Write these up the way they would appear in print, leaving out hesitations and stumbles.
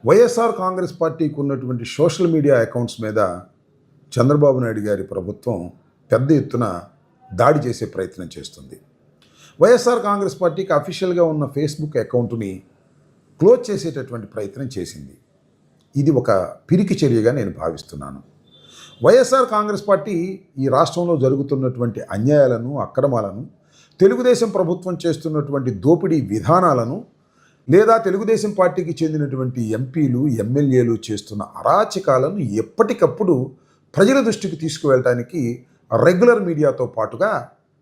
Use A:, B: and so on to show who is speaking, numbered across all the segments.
A: వైఎస్ఆర్ కాంగ్రెస్ పార్టీకి ఉన్నటువంటి social media accounts మీద చంద్రబాబు నాయుడు గారి ప్రభుత్వం పెద్ద ఎత్తున దాడి చేసే ప్రయత్నం చేస్తుంది. వైఎస్ఆర్ కాంగ్రెస్ పార్టీకి అఫీషియల్గా ఉన్న ఫేస్బుక్ అకౌంట్ని క్లోజ్ చేసేటటువంటి ప్రయత్నం చేసింది. ఇది ఒక పిరికి చర్యగా నేను భావిస్తున్నాను. వైఎస్ఆర్ కాంగ్రెస్ పార్టీ ఈ రాష్ట్రంలో జరుగుతున్నటువంటి అన్యాయాలను, అక్రమాలను, తెలుగుదేశం ప్రభుత్వం చేస్తున్నటువంటి దోపిడీ విధానాలను, లేదా తెలుగుదేశం పార్టీకి చెందినటువంటి ఎంపీలు, ఎమ్మెల్యేలు చేస్తున్న అరాచకాలను ఎప్పటికప్పుడు ప్రజల దృష్టికి తీసుకువెళ్ళటానికి రెగ్యులర్ మీడియాతో పాటుగా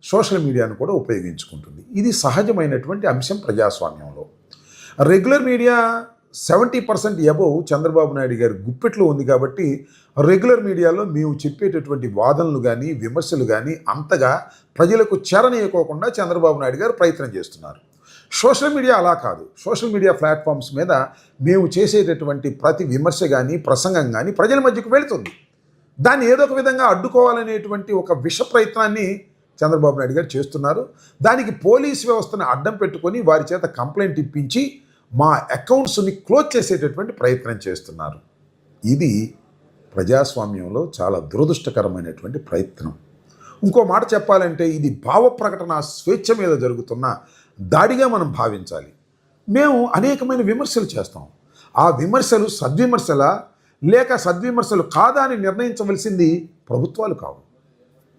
A: సోషల్ మీడియాను కూడా ఉపయోగించుకుంటుంది. ఇది సహజమైనటువంటి అంశం ప్రజాస్వామ్యంలో. Regular media 70% above Chandrababu Naidu గారి గుప్పెట్లో ఉంది కాబట్టి రెగ్యులర్ మీడియాలో మేము చెప్పేటటువంటి వాదనలు కానీ, విమర్శలు కానీ అంతగా ప్రజలకు చేరనీయకోకుండా చంద్రబాబు నాయుడు గారు ప్రయత్నం చేస్తున్నారు. సోషల్ మీడియా అలా కాదు. సోషల్ మీడియా ప్లాట్ఫామ్స్ మీద మేము చేసేటటువంటి ప్రతి విమర్శ కానీ, ప్రసంగం కానీ ప్రజల మధ్యకు వెళుతుంది. దాన్ని ఏదో ఒక విధంగా అడ్డుకోవాలనేటువంటి ఒక విష ప్రయత్నాన్ని చంద్రబాబు నాయుడు గారు చేస్తున్నారు. దానికి పోలీస్ వ్యవస్థను అడ్డం పెట్టుకొని వారి చేత కంప్లైంట్ ఇప్పించి మా అకౌంట్స్ని క్లోజ్ చేసేటటువంటి ప్రయత్నం చేస్తున్నారు. ఇది ప్రజాస్వామ్యంలో చాలా దురదృష్టకరమైనటువంటి ప్రయత్నం. ఇంకో మాట చెప్పాలంటే ఇది భావ ప్రకటన స్వేచ్ఛ మీద జరుగుతున్న దాడిగా మనం భావించాలి. మేము అనేకమైన విమర్శలు చేస్తాం. ఆ విమర్శలు సద్విమర్శలా లేక సద్విమర్శలు కాదా అని నిర్ణయించవలసింది ప్రభుత్వాలు కావు.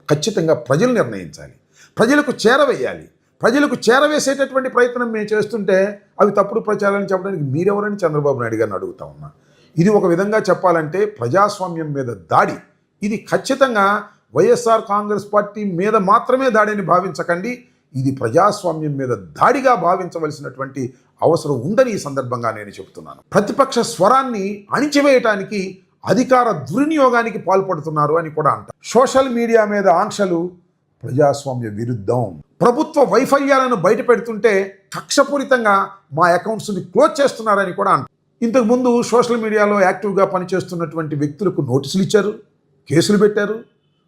A: ఖచ్చితంగా ప్రజలు నిర్ణయించాలి. ప్రజలకు చేరవేయాలి. ప్రజలకు చేరవేసేటటువంటి ప్రయత్నం మేము చేస్తుంటే అవి తప్పుడు ప్రచారాన్ని చెప్పడానికి మీరెవరని చంద్రబాబు నాయుడు గారిని అడుగుతా ఉన్నా. ఇది ఒక విధంగా చెప్పాలంటే ప్రజాస్వామ్యం మీద దాడి. ఇది ఖచ్చితంగా వైఎస్ఆర్ కాంగ్రెస్ పార్టీ మీద మాత్రమే దాడిని భావించకండి. ఇది ప్రజాస్వామ్యం మీద దాడిగా భావించవలసినటువంటి అవసరం ఉందని ఈ సందర్భంగా నేను చెబుతున్నాను. ప్రతిపక్ష స్వరాన్ని అణిచివేయటానికి అధికార దుర్వినియోగానికి పాల్పడుతున్నారు అని కూడా అంటారు. సోషల్ మీడియా మీద ఆంక్షలు ప్రజాస్వామ్య విరుద్ధం. ప్రభుత్వ వైఫల్యాలను బయట పెడుతుంటే కక్షపూరితంగా మా అకౌంట్స్ని క్లోజ్ చేస్తున్నారని కూడా అంటారు. ఇంతకుముందు సోషల్ మీడియాలో యాక్టివ్గా పనిచేస్తున్నటువంటి వ్యక్తులకు నోటీసులు ఇచ్చారు, కేసులు పెట్టారు,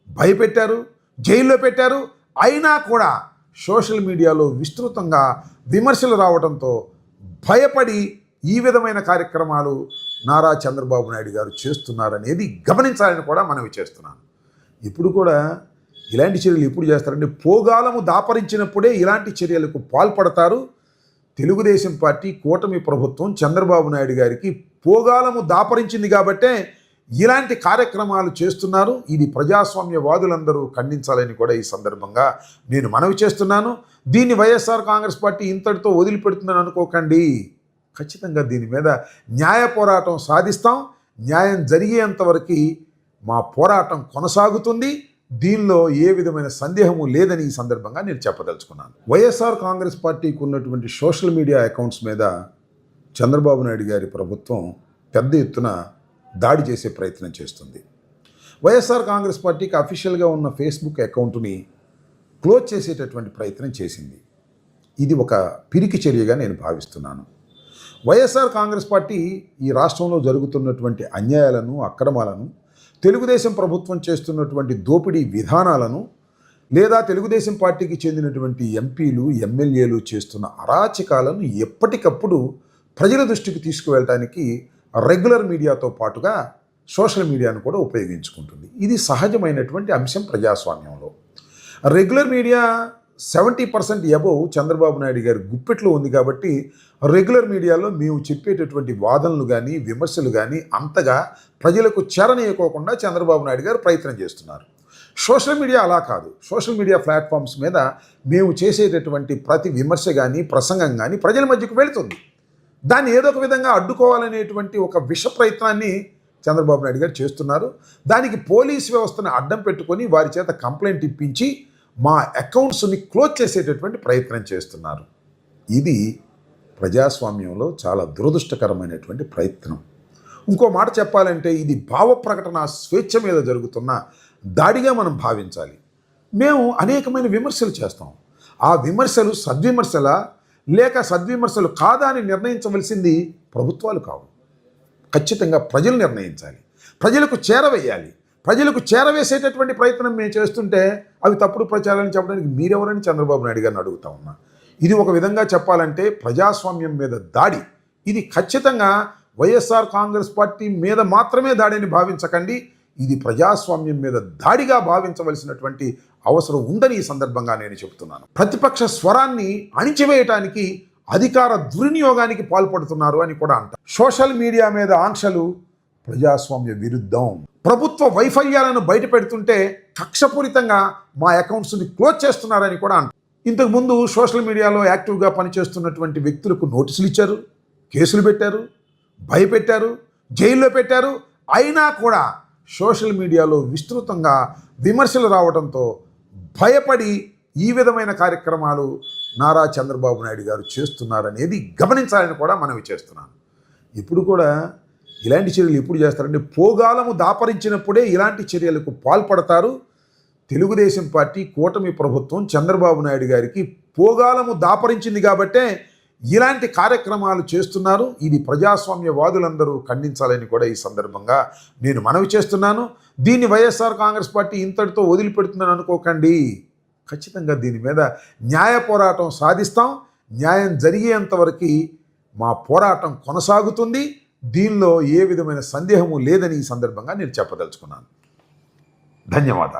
A: భయపెట్టారు, జైల్లో పెట్టారు. అయినా కూడా సోషల్ మీడియాలో విస్తృతంగా విమర్శలు రావడంతో భయపడి ఈ విధమైన కార్యక్రమాలు నారా చంద్రబాబు నాయుడు గారు చేస్తున్నారనేది గమనించాలని కూడా మనవి చేస్తున్నాను. ఇప్పుడు కూడా ఇలాంటి చర్యలు ఎప్పుడు చేస్తారంటే పోగాలము దాపరించినప్పుడే ఇలాంటి చర్యలకు పాల్పడతారు. తెలుగుదేశం పార్టీ కూటమి ప్రభుత్వం చంద్రబాబు నాయుడు గారికి పోగాలము దాపరించింది కాబట్టే ఇలాంటి కార్యక్రమాలు చేస్తున్నారు. ఇది ప్రజాస్వామ్యవాదులందరూ ఖండించాలని కూడా ఈ సందర్భంగా నేను మనవి చేస్తున్నాను. దీన్ని వైఎస్ఆర్ కాంగ్రెస్ పార్టీ ఇంతటితో వదిలిపెడుతుందని అనుకోకండి. ఖచ్చితంగా దీని మీద న్యాయ పోరాటం సాధిస్తాం. న్యాయం జరిగేంతవరకు మా పోరాటం కొనసాగుతుంది. దీనిలో ఏ విధమైన సందేహము లేదని ఈ సందర్భంగా నేను చెప్పదలుచుకున్నాను. వైఎస్ఆర్ కాంగ్రెస్ పార్టీకి ఉన్నటువంటి సోషల్ మీడియా అకౌంట్స్ మీద చంద్రబాబు నాయుడు గారి ప్రభుత్వం పెద్ద ఎత్తున దాడి చేసే ప్రయత్నం చేస్తుంది. వైఎస్ఆర్ కాంగ్రెస్ పార్టీకి అఫీషియల్గా ఉన్న ఫేస్బుక్ అకౌంట్ని క్లోజ్ చేసేటటువంటి ప్రయత్నం చేసింది. ఇది ఒక పిరికి చర్యగా నేను భావిస్తున్నాను. వైఎస్ఆర్ కాంగ్రెస్ పార్టీ ఈ రాష్ట్రంలో జరుగుతున్నటువంటి అన్యాయాలను, అక్రమాలను, తెలుగుదేశం ప్రభుత్వం చేస్తున్నటువంటి దోపిడీ విధానాలను, లేదా తెలుగుదేశం పార్టీకి చెందినటువంటి ఎంపీలు, ఎమ్మెల్యేలు చేస్తున్న అరాచకాలను ఎప్పటికప్పుడు ప్రజల దృష్టికి తీసుకువెళ్ళటానికి రెగ్యులర్ మీడియాతో పాటుగా సోషల్ మీడియాను కూడా ఉపయోగించుకుంటుంది. ఇది సహజమైనటువంటి అంశం ప్రజాస్వామ్యంలో. Regular media 70% above Chandrababu Naidu గారి గుప్పెట్లో ఉంది కాబట్టి రెగ్యులర్ మీడియాలో మేము చెప్పేటటువంటి వాదనలు కానీ, విమర్శలు కానీ అంతగా ప్రజలకు చేరనీయకోకుండా చంద్రబాబు నాయుడు గారు ప్రయత్నం చేస్తున్నారు. సోషల్ మీడియా అలా కాదు. సోషల్ మీడియా ప్లాట్ఫామ్స్ మీద మేము చేసేటటువంటి ప్రతి విమర్శ కానీ, ప్రసంగం కానీ ప్రజల మధ్యకు వెళుతుంది. దాన్ని ఏదో ఒక విధంగా అడ్డుకోవాలనేటువంటి ఒక విష ప్రయత్నాన్ని చంద్రబాబు నాయుడు గారు చేస్తున్నారు. దానికి పోలీస్ వ్యవస్థను అడ్డం పెట్టుకొని వారి చేత కంప్లైంట్ ఇప్పించి మా అకౌంట్స్ని క్లోజ్ చేసేటటువంటి ప్రయత్నం చేస్తున్నారు. ఇది ప్రజాస్వామ్యంలో చాలా దురదృష్టకరమైనటువంటి ప్రయత్నం. ఇంకో మాట చెప్పాలంటే ఇది భావ ప్రకటన స్వేచ్ఛ మీద జరుగుతున్న దాడిగా మనం భావించాలి. మేము అనేకమైన విమర్శలు చేస్తాం. ఆ విమర్శలు సద్విమర్శలా లేక సద్విమర్శలు కాదా అని నిర్ణయించవలసింది ప్రభుత్వాలు కావు. ఖచ్చితంగా ప్రజలు నిర్ణయించాలి. ప్రజలకు చేరవేయాలి. ప్రజలకు చేరవేసేటటువంటి ప్రయత్నం మేము చేస్తుంటే అవి తప్పుడు ప్రచారాన్ని చెప్పడానికి మీరెవరని చంద్రబాబు నాయుడు గారిని అడుగుతా ఉన్నా. ఇది ఒక విధంగా చెప్పాలంటే ప్రజాస్వామ్యం మీద దాడి. ఇది ఖచ్చితంగా వైఎస్ఆర్ కాంగ్రెస్ పార్టీ మీద మాత్రమే దాడిని భావించకండి, ఇది ప్రజాస్వామ్యం మీద దాడిగా భావించవలసినటువంటి అవసరం ఉందని ఈ సందర్భంగా నేను చెబుతున్నాను. ప్రతిపక్ష స్వరాన్ని అణిచివేయటానికి అధికార దుర్వినియోగానికి పాల్పడుతున్నారు అని కూడా అంటారు. సోషల్ మీడియా మీద ఆంక్షలు ప్రజాస్వామ్య విరుద్ధం. ప్రభుత్వ వైఫల్యాలను బయట పెడుతుంటే కక్షపూరితంగా మా అకౌంట్స్ని క్లోజ్ చేస్తున్నారని కూడా అంటారు. ఇంతకుముందు సోషల్ మీడియాలో యాక్టివ్గా పనిచేస్తున్నటువంటి వ్యక్తులకు నోటీసులు ఇచ్చారు, కేసులు పెట్టారు, భయపెట్టారు, జైల్లో పెట్టారు. అయినా కూడా సోషల్ మీడియాలో విస్తృతంగా విమర్శలు రావడంతో భయపడి ఈ విధమైన కార్యక్రమాలు నారా చంద్రబాబు నాయుడు గారు చేస్తున్నారనేది గమనించాలని కూడా మనవి చేస్తున్నాను. ఇప్పుడు కూడా ఇలాంటి చర్యలు ఎప్పుడు చేస్తారంటే పోగాలము దాపరించినప్పుడే ఇలాంటి చర్యలకు పాల్పడతారు. తెలుగుదేశం పార్టీ కూటమి ప్రభుత్వం చంద్రబాబు నాయుడు గారికి పోగాలము దాపరించింది కాబట్టే ఇలాంటి కార్యక్రమాలు చేస్తున్నారు. ఇది ప్రజాస్వామ్యవాదులందరూ ఖండించాలని కూడా ఈ సందర్భంగా నేను మనవి చేస్తున్నాను. దీన్ని వైఎస్ఆర్ కాంగ్రెస్ పార్టీ ఇంతటితో వదిలిపెడుతుందని అనుకోకండి. ఖచ్చితంగా దీని మీద న్యాయ పోరాటం సాధిస్తాం. న్యాయం జరిగేంతవరకు మా పోరాటం కొనసాగుతుంది. దీనిలో ఏ విధమైన సందేహము లేదని ఈ సందర్భంగా నేను చెప్పదలుచుకున్నాను. ధన్యవాదాలు.